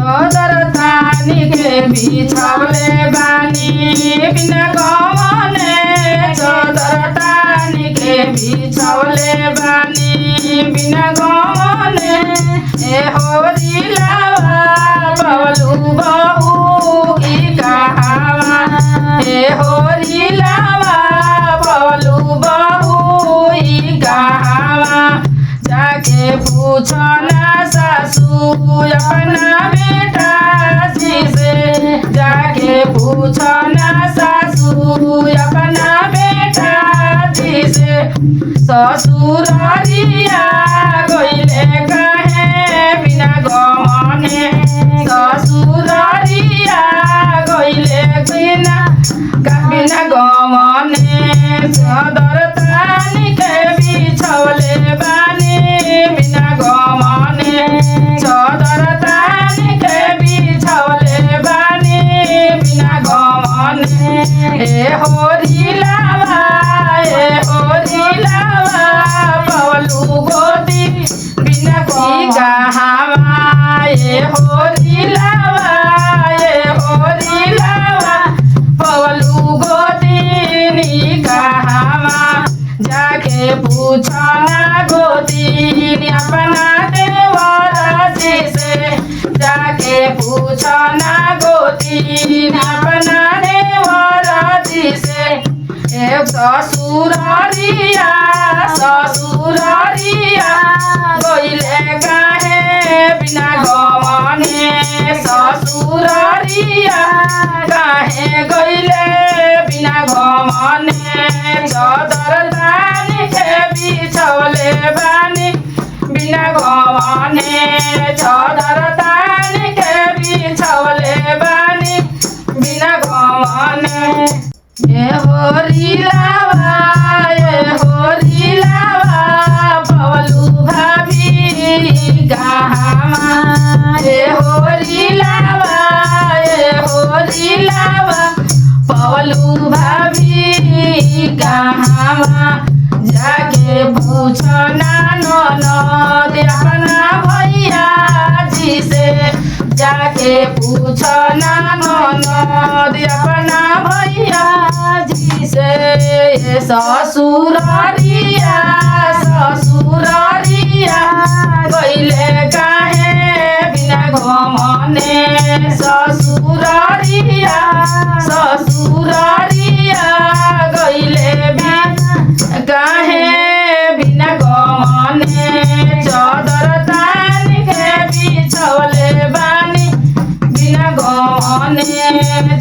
चदर तानी के बिछौले बानी बिना गवने चदर तानी के बिछौले बानी बिना गवने ए होरिलावा बबलू बहू की कहावा ए होरिलावा बबलू बहू की कहावा जाके पूछो ना सासू अपना बेटा जी से जाके पूछो ना सासू अपना बेटा जी से ससुररिया गइले कहे बिना गवने ससुररिया गइले बिना गवने चदर तानी के बिछौले बानी बिना गवने चदर तानी के बिछौले बानी बिना गवने ए होरिलावा बबलू गोदी बिना की कहावा ए होरिलावा बबलू गोदी नी कहावा जाके पूछो ना गोदी अपना देवर जी से जाके पूछो ना गोदी अपना देवर जी से एक ससुररिया गइले काहे बिना गवने ससुररिया काहे गइले बिना गवने चदर तानी के बिछौले बानी बिना गवने चदर तानी के बिछौले बानी बिना गवने ए होरिलावा बबलू भाभी कहावा ए होरिलावा बबलू भाभी कहावा जाके पूछो ना ननद अपना भैया जी से जाके पूछो ना ननद अपना भैया जी से ससुररिया गइले काहे बिना गवने ससुररिया गइले बिना काहे बिना गवने चदर तानी के बिछौले बानी बिना गवने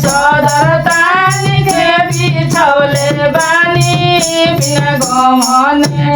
चदर तानी के बिछौले बानी बिना गवने।